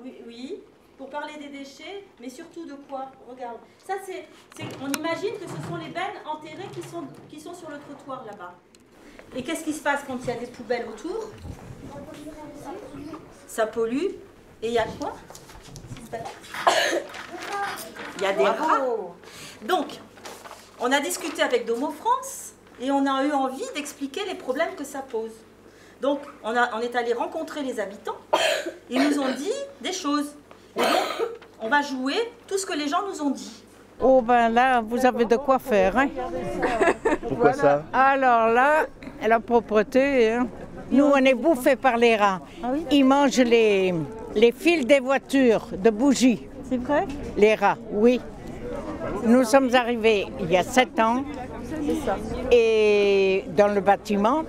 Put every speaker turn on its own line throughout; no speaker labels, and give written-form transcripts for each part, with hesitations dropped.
Oui, oui, pour parler des déchets, mais surtout de quoi? Regarde, ça on imagine que ce sont les bennes enterrées qui sont sur le trottoir là-bas. Et qu'est-ce qui se passe quand il y a des poubelles autour? Ça pollue. Et il y a quoi? Il y a des rats. Donc, on a discuté avec Domo France et on a eu envie d'expliquer les problèmes que ça pose. Donc, on est allé rencontrer les habitants. Ils nous ont dit des choses. Et donc, on va jouer tout ce que les gens nous ont dit.
Oh ben là, vous avez de quoi faire. Hein.
Pourquoi ça?
Alors là, la propreté, hein. Nous on est bouffés par les rats. Ils mangent les fils des voitures, de bougies.
C'est vrai?
Les rats, oui. Nous sommes arrivés il y a 7 ans et dans le bâtiment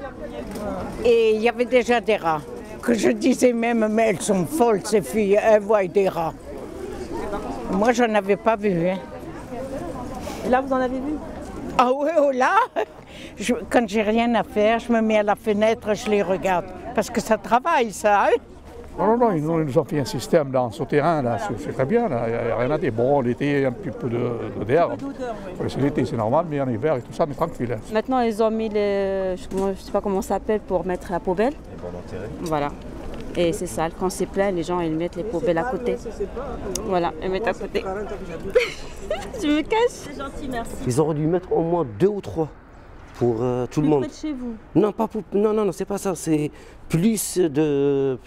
et il y avait déjà des rats. Que je disais même, mais elles sont folles ces filles, elles voient des rats. Moi j'en avais pas vu. Hein.
Et là vous en avez vu?
Ah oui, oh là, quand j'ai rien à faire, je me mets à la fenêtre, je les regarde. Parce que ça travaille, ça. Hein?
Non, ils nous ont fait un système dans ce terrain, là, c'est très bien, il n'y a rien à dire. Bon, l'été, un petit peu d'air. C'est l'été, c'est normal, mais en hiver et tout ça, mais tranquille.
Maintenant, ils ont mis les, je ne sais pas comment ça s'appelle, pour mettre la poubelle.
Les bornes enterrées.
Voilà. Et c'est sale. Quand c'est plein, les gens ils mettent les poubelles à côté. Voilà, ils mettent à côté. Tu me caches?
C'est gentil, merci.
Ils auraient dû mettre au moins 2 ou 3 pour tout le monde.
Près de chez vous?
Non, pas pour, non, c'est pas ça. C'est plus des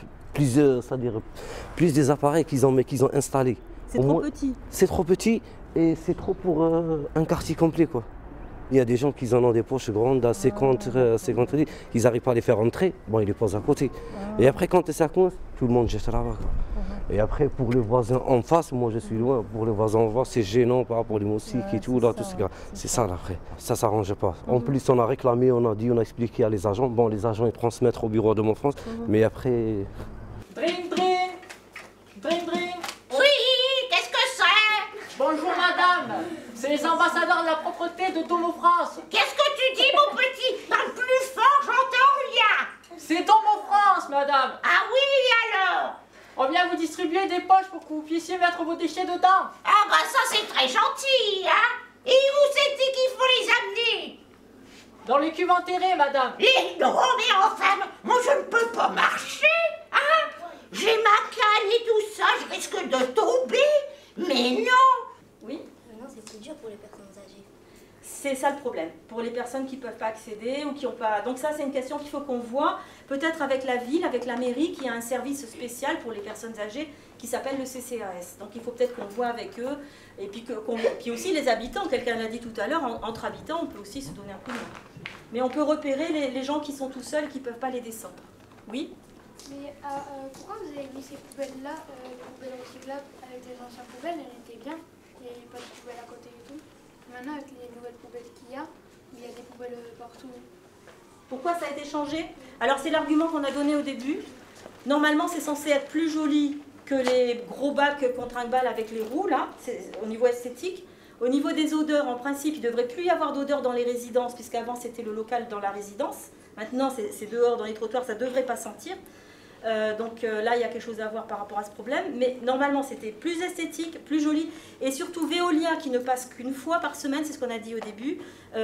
appareils qu'ils ont installés.
C'est trop petit.
C'est trop petit et c'est trop pour un quartier complet, quoi. Il y a des gens qui en ont des poches grandes à 50 litres, ils n'arrivent pas à les faire rentrer, bon, ils les posent à côté. Et après, quand ça coince, tout le monde jette là-bas. Et après, pour les voisins en face, moi je suis loin, pour les voisins en face, c'est gênant par rapport aux moustiques et tout, là, tout ça. C'est ça, là, après. Ça ne s'arrange pas. En plus, on a réclamé, on a dit, on a expliqué à les agents. Bon, les agents, ils transmettent au bureau de mon France, mais après...
Dring, dring! Dring, dring!
Oui, qu'est-ce que c'est?
Bonjour madame! C'est les ambassadeurs de la propreté de Domo France!
Qu'est-ce que tu dis, mon petit? Parle plus fort, j'entends rien!
C'est Domo France, madame!
Ah oui, alors?
On vient vous distribuer des poches pour que vous puissiez mettre vos déchets dedans!
Ah bah ça, c'est très gentil, hein? Et où c'est qu'il faut les amener?
Dans les cuves enterrées, madame!
Non, mais enfin, moi je ne peux pas marcher, hein? J'ai ma canne et tout ça, je risque de tomber, mais non!
Oui?
Maintenant, c'est plus dur pour les personnes âgées.
C'est ça le problème, pour les personnes qui ne peuvent pas accéder ou qui n'ont pas... Donc ça, c'est une question qu'il faut qu'on voit, peut-être avec la ville, avec la mairie, qui a un service spécial pour les personnes âgées qui s'appelle le CCAS. Donc il faut peut-être qu'on voit avec eux, et puis, puis aussi les habitants, quelqu'un l'a dit tout à l'heure, entre habitants, on peut aussi se donner un coup de main. Mais on peut repérer les gens qui sont tout seuls, qui ne peuvent pas les descendre. Oui?
Mais pourquoi vous avez mis ces poubelles-là, les poubelles recyclables, avec les anciennes poubelles, elles étaient bien, il n'y avait pas de poubelles à côté et tout. Maintenant, avec les nouvelles poubelles qu'il y a des poubelles partout.
Pourquoi ça a été changé? Alors c'est l'argument qu'on a donné au début. Normalement, c'est censé être plus joli que les gros bacs qu'on trimballe avec les roues, là, au niveau esthétique. Au niveau des odeurs, en principe, il ne devrait plus y avoir d'odeur dans les résidences, puisqu'avant c'était le local dans la résidence. Maintenant, c'est dehors, dans les trottoirs, ça ne devrait pas sentir. Donc là, il y a quelque chose à voir par rapport à ce problème. Mais normalement, c'était plus esthétique, plus joli. Et surtout, Veolia qui ne passe qu'une fois par semaine, c'est ce qu'on a dit au début.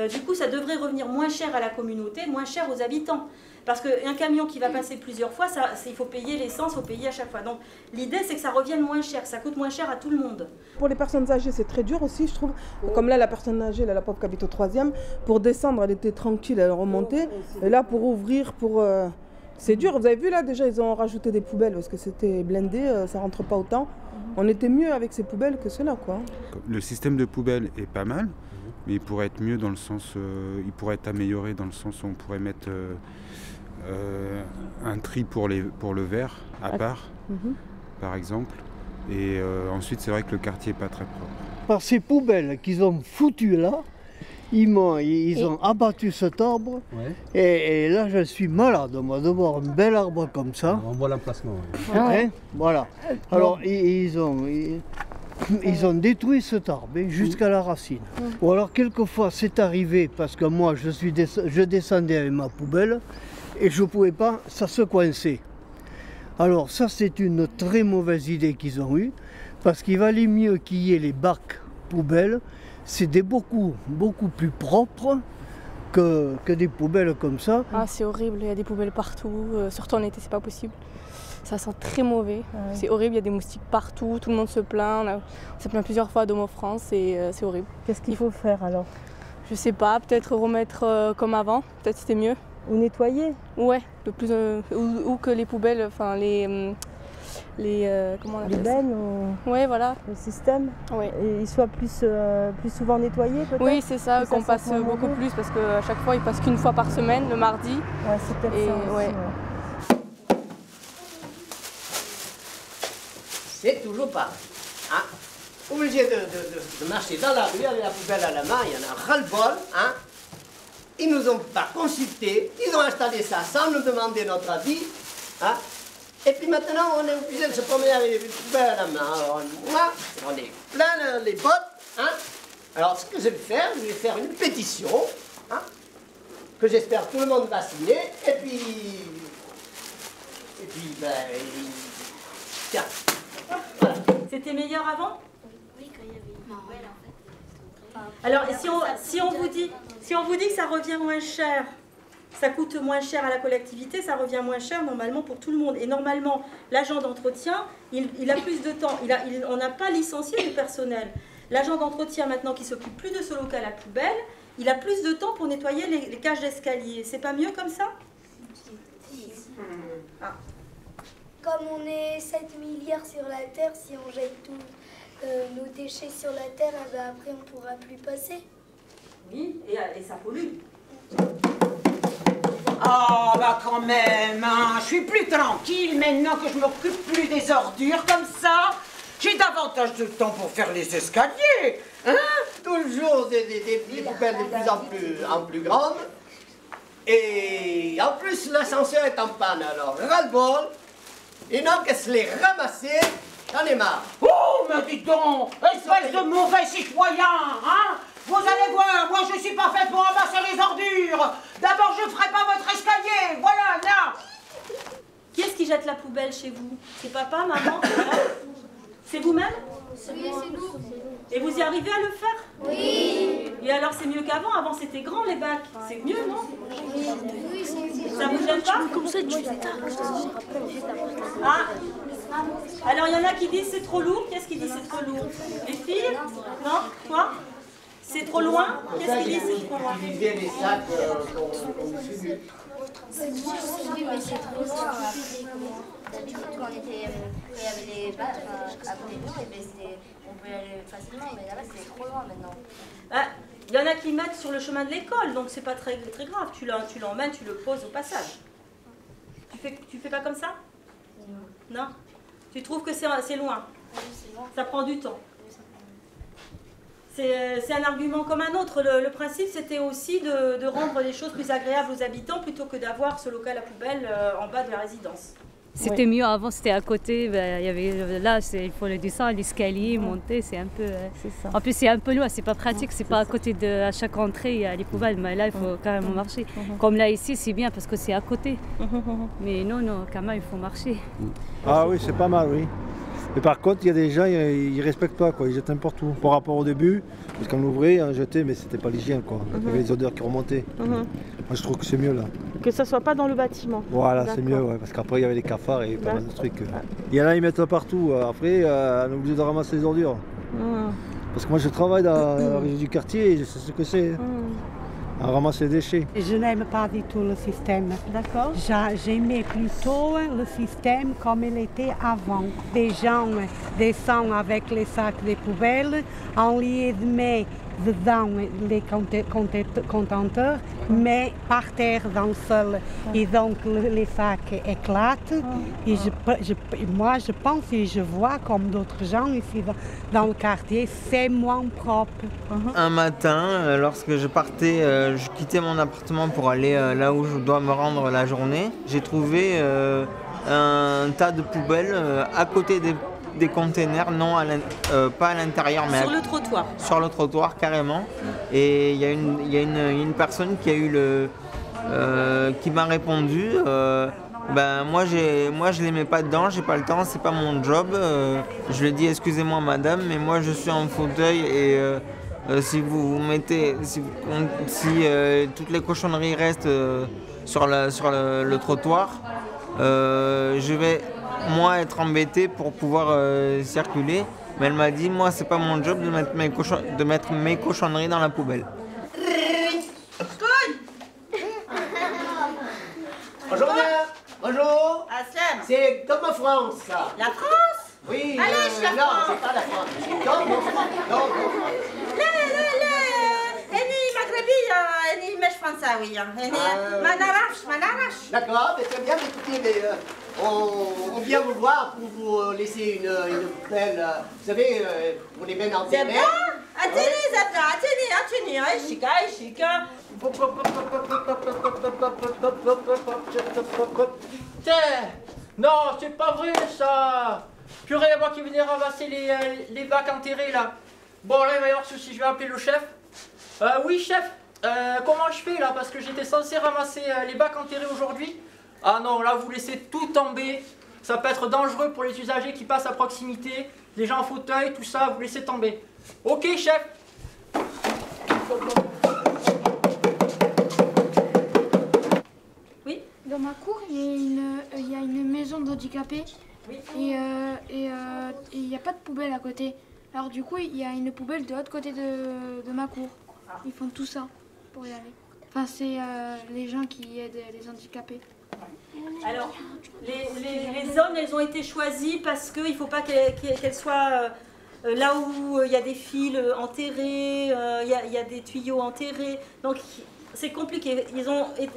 Du coup, ça devrait revenir moins cher à la communauté, moins cher aux habitants. Parce qu'un camion qui va passer plusieurs fois, il faut payer l'essence, il faut payer à chaque fois. Donc l'idée, c'est que ça revienne moins cher, ça coûte moins cher à tout le monde.
Pour les personnes âgées, c'est très dur aussi, je trouve. Comme là, la personne âgée, là, la pauvre qui habite au 3e, pour descendre, elle était tranquille, elle remontait. Et là, pour ouvrir, c'est dur. Vous avez vu, là, déjà, ils ont rajouté des poubelles parce que c'était blindé, ça rentre pas autant. On était mieux avec ces poubelles que ceux-là, quoi.
Le système de poubelles est pas mal, mais il pourrait être mieux dans le sens... il pourrait être amélioré dans le sens où on pourrait mettre... un tri pour le verre à part, par exemple. Et ensuite, c'est vrai que le quartier n'est pas très propre.
Par ces poubelles qu'ils ont foutues là, ils ont abattu cet arbre. Ouais. Et là, je suis malade, moi, de voir un bel arbre comme ça.
On voit l'emplacement.
Ouais. Hein, voilà. Alors, ils ont détruit cet arbre jusqu'à la racine. Ou alors, quelquefois, c'est arrivé, parce que moi, je descendais avec ma poubelle, et je ne pouvais pas, ça se coinçait. Alors ça, c'est une très mauvaise idée qu'ils ont eue, parce qu'il valait mieux qu'il y ait les bacs poubelles. C'est beaucoup plus propre que des poubelles comme ça.
Ah, c'est horrible, il y a des poubelles partout, surtout en été, c'est pas possible. Ça sent très mauvais, c'est horrible, il y a des moustiques partout, tout le monde se plaint. On s'est plaint plusieurs fois à Domo France et c'est horrible.
Qu'est-ce qu'il faut faire alors?
Je sais pas, peut-être remettre comme avant, peut-être c'était mieux.
Ou nettoyer?
Ouais, le plus, ou que les poubelles, enfin comment on appelle ça?
bennes
Ouais, voilà.
Le système?
Ouais.
Et ils soient plus souvent nettoyés peut-être?
Oui, c'est ça, qu'on passe beaucoup plus parce qu'à chaque fois, ils passent qu'une fois par semaine, le mardi.
Ouais, c'est peut-être ça aussi, ouais.
C'est toujours pareil. Hein? Obligé de marcher dans la rue avec la poubelle à la main, il y en a ras-le-bol. Hein? Ils nous ont pas consultés, ils ont installé ça sans nous demander notre avis. Hein? Et puis maintenant, on est obligé de se promener avec les poubelles à la main. Alors moi, j'en ai plein les bottes. Hein? Alors ce que je vais faire une pétition, hein? Que j'espère tout le monde va signer. Et puis ben, tiens.
Voilà. C'était meilleur avant?
Oui, quand il y avait une poubelle en fait.
Alors, si on vous dit que ça revient moins cher, ça coûte moins cher à la collectivité, ça revient moins cher normalement pour tout le monde. Et normalement, l'agent d'entretien, il a plus de temps. On n'a pas licencié du personnel. L'agent d'entretien maintenant qui s'occupe plus de ce local à poubelle, il a plus de temps pour nettoyer les cages d'escalier. C'est pas mieux comme ça?
Ah. Comme on est 7 milliards sur la Terre, si on jette tous nos déchets sur la Terre, eh ben après on ne pourra plus passer.
Oui, et ça pollue.
Oh, bah quand même, hein, je suis plus tranquille maintenant que je m'occupe plus des ordures comme ça. J'ai davantage de temps pour faire les escaliers.
Hein? Toujours des poubelles de plus en plus grandes. Et en plus, l'ascenseur est en panne, alors ras-le-bol. Et non, qu'à se les ramasser, j'en ai marre.
Oh, mais dis donc, espèce de mauvais citoyen, hein? Vous allez voir, moi je suis pas fait pour ramasser les ordures. D'abord, je ferai pas votre escalier, voilà, là.
Qui est-ce qui jette la poubelle chez vous? C'est papa, maman? C'est vous-même?
Oui, c'est nous.
Et vous y arrivez à le faire?
Oui.
Et alors c'est mieux qu'avant? Avant c'était grand les bacs. C'est mieux, non?
Oui,
ça vous gêne pas?
Comme ça, tu
Ah. Alors il y en a qui disent c'est trop lourd. Qu'est-ce qui dit c'est trop lourd? Les filles? Non? Quoi? C'est trop loin? Qu'est-ce qui dit c'est trop loin?
Utiliser les sacs qu'on distribue.
Oui, mais c'est trop loin. D'habitude, quand il y avait les bacs à côté de nous, on pouvait aller facilement, mais là-bas, c'est trop loin maintenant.
Ah, il y en a qui mettent sur le chemin de l'école, donc c'est pas très grave. Tu l'emmènes, tu le poses au passage. Tu fais pas comme ça? Non. Tu trouves que c'est loin? Ça prend du temps. C'est un argument comme un autre. Le principe, c'était aussi de rendre les choses plus agréables aux habitants plutôt que d'avoir ce local à poubelle en bas de la résidence.
C'était mieux avant, c'était à côté. Il y avait, là, il faut le descendre, l'escalier, monter, c'est un peu. En plus, c'est un peu loin, c'est pas pratique, c'est pas à côté de. À chaque entrée, il y a les poubelles, mais là, il faut carrément marcher. Comme là, ici, c'est bien parce que c'est à côté. Mais non, quand même, il faut marcher.
Ah oui, c'est pas mal, oui. Mais par contre, il y a des gens, ils ne respectent pas, quoi. Ils jettent n'importe où. Par rapport au début, parce qu'on ouvrait, on jetait, mais c'était pas l'hygiène, quoi. Il y avait les odeurs qui remontaient. Moi, je trouve que c'est mieux, là.
Que ça soit pas dans le bâtiment.
Voilà, c'est mieux, ouais, parce qu'après, il y avait les cafards et pas mal de trucs. Il y en a, ils mettent partout. Après, on est obligé de ramasser les ordures. Parce que moi, je travaille dans la région du quartier et je sais ce que c'est. À ramasser les déchets.
Je n'aime pas du tout le système.
D'accord.
J'aimais plutôt le système comme il était avant. Des gens descendent avec les sacs de poubelles, on les met dedans les contenteurs, mais par terre dans le sol. Et donc les sacs éclatent. Et moi je pense et je vois comme d'autres gens ici dans le quartier, c'est moins propre.
Un matin, lorsque je partais, je quittais mon appartement pour aller là où je dois me rendre la journée, j'ai trouvé un tas de poubelles à côté des containers, non pas à l'intérieur, mais
sur le trottoir.
Sur le trottoir, carrément. Et il y a une personne qui a eu qui m'a répondu ben moi je les mets pas dedans, j'ai pas le temps, c'est pas mon job. Je lui dis excusez-moi madame, mais moi je suis en fauteuil et si vous mettez, si toutes les cochonneries restent sur le trottoir, je vais moi être embêté pour pouvoir circuler. Mais elle m'a dit moi c'est pas mon job de mettre mes cochonneries dans la poubelle.
Bonjour madame. Bonjour.
Assem.
C'est comme en France ça.
La France?
Oui.
Allez, je la
non,
France.
c'est pas la France. C'est comme en France.
أنا مش فرنساوية ما نعرفش
D'accord, mais très bien, mais écoutez, mais, on vient vous voir pour vous laisser une belle, vous savez, pour les mènes en
زبدة
mer.
أعطيني زبدة أعطيني عيشك
Tiens, non, c'est pas vrai ça. Purée, moi qui venais ramasser les bacs enterrés là. Bon, là, il va y avoir souci, je vais appeler le chef. Oui, chef, comment je fais là? Parce que j'étais censé ramasser les bacs enterrés aujourd'hui. Ah non, là, vous laissez tout tomber. Ça peut être dangereux pour les usagers qui passent à proximité. Les gens en fauteuil, tout ça, vous laissez tomber. Ok, chef.
Oui.
Dans ma cour, il y a une maison d'handicapés.
Oui.
Et il n'y a pas de poubelle à côté. Alors du coup, il y a une poubelle de l'autre côté de ma cour. Ils font tout ça pour y aller. Enfin, c'est les gens qui aident les handicapés.
Alors, les zones, elles ont été choisies parce qu'il ne faut pas qu'elles soient là où il y a des fils enterrés, il y a des tuyaux enterrés. Donc, c'est compliqué.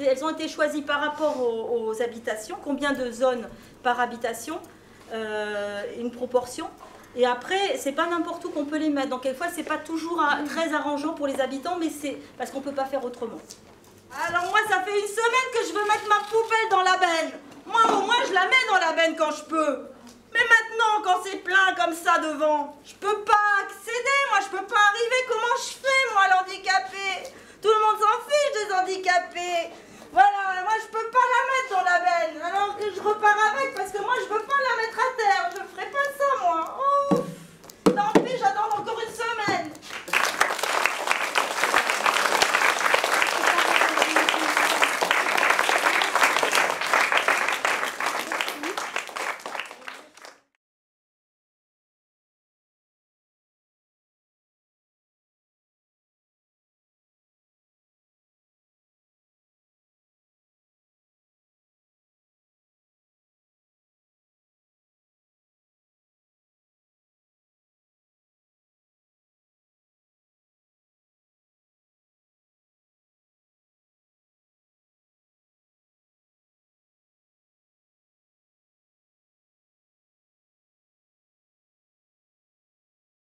Elles ont été choisies par rapport aux habitations. Combien de zones par habitation, une proportion. Et après, c'est pas n'importe où qu'on peut les mettre. Donc, quelquefois, c'est pas toujours très arrangeant pour les habitants, mais c'est parce qu'on peut pas faire autrement. Alors moi, ça fait une semaine que je veux mettre ma poubelle dans la benne. Moi, au moins, je la mets dans la benne quand je peux. Mais maintenant, quand c'est plein comme ça devant, je peux pas accéder. Moi, je peux pas arriver